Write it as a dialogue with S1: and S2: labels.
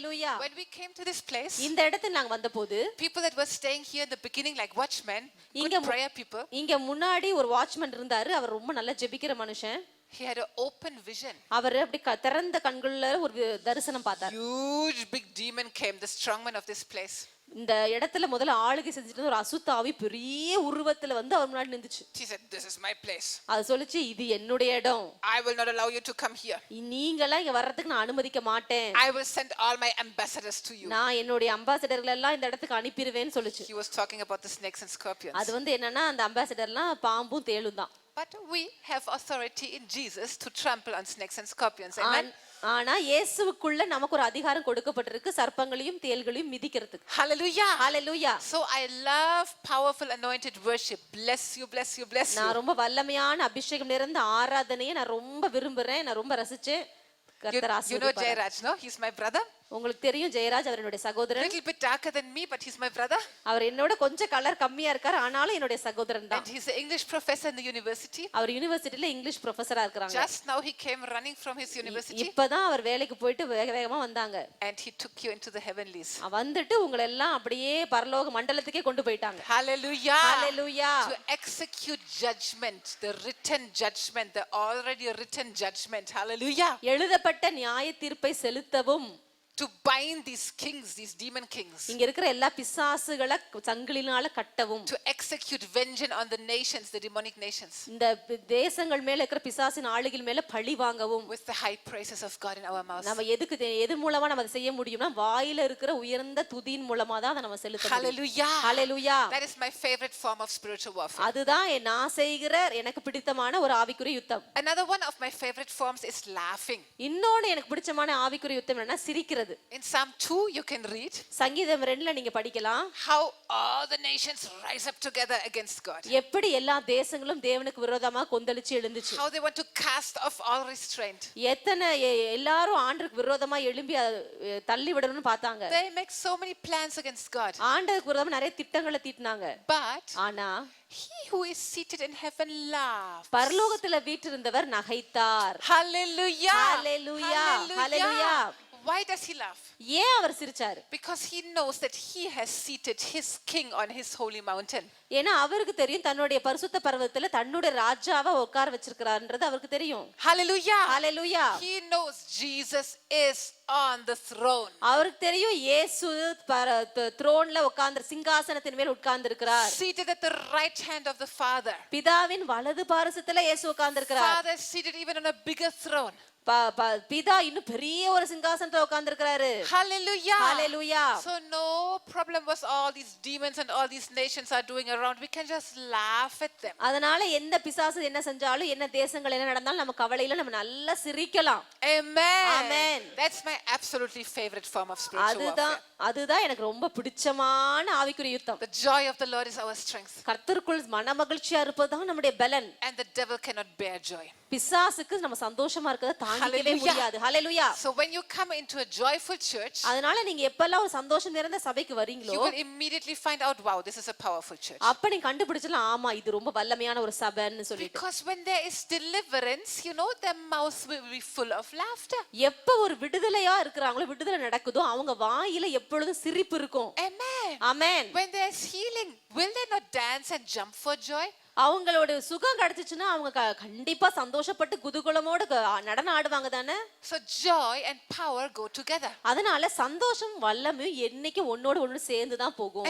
S1: Hallelujah.
S2: When we came to this place,
S1: இந்த இடத்துக்கு நாங்க வந்தபோது
S2: people that were staying here in the beginning like watchmen, good prayer people,
S1: இங்க முன்னாடி ஒரு வாட்ச்மேன் இருந்தாரு. அவர் ரொம்ப நல்லா ஜெபிக்கிற மனுஷன்.
S2: he had an open vision.
S1: அவர் அப்படி திறந்த கண்கள்ல ஒரு தரிசனம் பார்த்தார்.
S2: Huge big demon came, the strongman of this place.
S1: இந்த இடத்துல முதல்ல ஆளுகை செஞ்சிட்டு ஒரு அசுத்த ஆவி பெரிய உருவத்துல வந்து அவர் முன்னாடி நின்னுச்சு.
S2: He said, this is my place.
S1: அது சொல்லுச்சு, இது என்னுடைய இடம்.
S2: I will not allow you to come here.
S1: நீங்கலாம் இங்க வர்றதுக்கு நான் அனுமதிக்க மாட்டேன்.
S2: I will send all my ambassadors to you.
S1: நான் என்னோட அம்பாசடர்கள் எல்லாம் இந்த இடத்துக்கு அனுப்பிடுவேன்னு சொல்லுச்சு.
S2: He was talking about the snakes and scorpions.
S1: அது வந்து என்னன்னா அந்த அம்பாசடர்லாம் பாம்பும் தேளும் தான்.
S2: But we have authority in Jesus to trample on snakes and scorpions. Amen.
S1: ஆனா இயேசுவுக்குள்ள நமக்கு ஒரு அதிகாரம் கொடுக்கப்பட்டிருக்கு சர்ப்பங்களையும் தேள்களையும் மிதிக்கிறதுக்கு.
S2: Hallelujah.
S1: Hallelujah.
S2: So I love powerful anointed worship. Bless you, bless you, bless you.
S1: நான் ரொம்ப வல்லமையான அபிஷேகம் நிறைந்த ஆராதனையை நான் ரொம்ப விரும்புறேன். நான் ரொம்ப ரசிச்சேன். கர்த்தர் ஆசீர்வதிப்பார்.
S2: You know Jairaj, no? He's my brother.
S1: உங்களுக்கு தெரியும் ஜெயராஜ் அவர் என்னுடைய சகோதரன்.
S2: Little bit darker than me, but he's my brother.
S1: அவர் என்னோட கொஞ்சம் கலர் கம்மியா இருக்கார், ஆனாலும் என்னுடைய சகோதரன் தான்.
S2: And he's an English professor in the university.
S1: அவர் யுனிவர்சிட்டில இங்கிலீஷ் ப்ரொஃபசரா இருக்காங்க.
S2: Just now he came running from his university.
S1: இப்பதான் அவர் வேலைக்கு போயிட்டு வேகமா வந்தாங்க.
S2: And he took you into the heavenlies.
S1: வந்துட்டு உங்களை எல்லாம் அப்படியே பரலோக மண்டலத்துக்கே கொண்டு போயிட்டாங்க.
S2: Hallelujah.
S1: Hallelujah.
S2: To execute judgment, the written judgment, the already written judgment. Hallelujah.
S1: எழுதப்பட்ட நியாய தீர்ப்பை செலுத்தவும்,
S2: to bind these kings, these demon kings,
S1: இங்க இருக்கிற எல்லா பிசாசுகளை சங்கிலினால கட்டவும்,
S2: to execute vengeance on the nations, the demonic nations,
S1: இந்த தேசங்கள் மேல இருக்கிற பிசாசின் ஆளுகள் மேல பழி வாங்கவும்,
S2: with the high praises of God in our mouths.
S1: நம்ம எது மூலமா நம்ம அதை செய்ய முடியும்னா வாயில இருக்கிற உயர்ந்த துதியின் மூலமா தான் அதை நம்ம செலுத்த முடியும்.
S2: Hallelujah.
S1: Hallelujah.
S2: That is my favorite form of spiritual warfare.
S1: அதுதான் நான் செய்கிற எனக்கு பிடித்தமான ஒரு ஆவிக்குரிய யுத்தம்.
S2: Another one of my favorite forms is laughing.
S1: இன்னொன்னு எனக்கு பிடிச்சமான ஆவிக்குரிய யுத்தம் என்னன்னா சிரிக்கிறது.
S2: In Psalm 2 you can read,
S1: சங்கீதம் 2ல நீங்க படிக்கலாம்,
S2: how all the nations rise up together against God.
S1: எப்படி எல்லா தேசங்களும் தேவனுக்கு விரோதமா கொந்தளிச்சு எழுந்துச்சு.
S2: How they want to cast off all restraint.
S1: எத்தனை எல்லாரும் ஆண்டவருக்கு விரோதமா எழும்பி தள்ளி விடணும்னு பார்த்தாங்க.
S2: They make so many plans against God.
S1: ஆண்டவருக்கு விரோதமா நிறைய திட்டங்களை தீட்டினாங்க.
S2: But
S1: ஆனா
S2: he who is seated in heaven laughs.
S1: பரலோகத்துல வீற்றிருந்தவர் நகைத்தார்.
S2: Hallelujah.
S1: Hallelujah. Hallelujah.
S2: Why does he laugh?
S1: ஏன் அவர் சிரிச்சாரு?
S2: Because he knows that he has seated his king on his holy mountain.
S1: ஏன்னா அவருக்கு தெரியும் தன்னுடைய பரிசுத்த பர்வதத்துல தன்னுடைய ராஜாவை உட்கார வச்சிருக்காருன்றது அவருக்கு தெரியும்.
S2: Hallelujah.
S1: Hallelujah.
S2: He knows Jesus is on the throne.
S1: அவருக்கு தெரியும் இயேசு த்ரோன்ல உட்கார்ந்து சிங்காசனத்தின் மேல் உட்கார்ந்து இருக்கிறார்.
S2: Seated at the right hand of the Father.
S1: பிதாவின் வலது பாரசத்துல இயேசு உட்கார்ந்து இருக்கிறார்.
S2: Father is seated even on a bigger throne.
S1: பிதா இன்னும் பெரிய ஒரு சிங்காசனத்துல உட்கார்ந்து இருக்கிறாரு.
S2: Hallelujah.
S1: Hallelujah.
S2: So no problem what all these demons and all these nations are doing around. We can just laugh at them.
S1: அதனால எந்த பிசாசு என்ன செஞ்சாலும் என்ன தேசங்கள் என்ன நடந்தாலும் நம்ம கவலையில நம்ம நல்லா சிரிக்கலாம்.
S2: Amen.
S1: Amen.
S2: That's my absolutely favorite form of spiritual warfare.
S1: அதுதான் எனக்கு ரொம்ப பிடிச்சமான ஆவிக்குரிய யுத்தம்.
S2: The joy of the Lord is our strength.
S1: கர்த்தருக்குள் மனமகிழ்ச்சியா இருப்பதுதான் நம்முடைய பலன்.
S2: And the devil cannot bear joy.
S1: பிசாசுக்கு நம்ம சந்தோஷமா இருக்கத தாங்கிக்கவே முடியாது. ஹalleluya.
S2: So when you come into a joyful church,
S1: அதனால நீங்க எப்பல்லாம் ஒரு சந்தோஷம் நிறைந்த சபைக்கு வரீங்களோ,
S2: you will immediately find out, wow, this is a powerful church.
S1: அப்ப நீ கண்டுபிடிச்சலாம், ஆமா இது ரொம்ப வல்லமையான ஒரு சபைன்னு சொல்லிட்டு.
S2: Because when there is deliverance, you know, their mouths will be full of laughter.
S1: எப்ப ஒரு விடுதலையா இருக்குறாங்களோ, விடுதலை நடக்குதோ, அவங்க வாயில எப்பொழுதும் சிரிப்பு இருக்கும்.
S2: Amen.
S1: Amen.
S2: When there is healing, will they not dance and jump for joy?
S1: அவங்களோட சுகம் கிடைச்சிச்சுன்னா அவங்க கண்டிப்பா சந்தோஷப்பட்டு குதூகலமோட நடனம் ஆடுவாங்க தானே.
S2: So joy and power go together.
S1: அதனால சந்தோஷம் வல்லமையும் என்னைக்கு ஒன்னோட ஒன்னு சேர்ந்து தான் போகும்.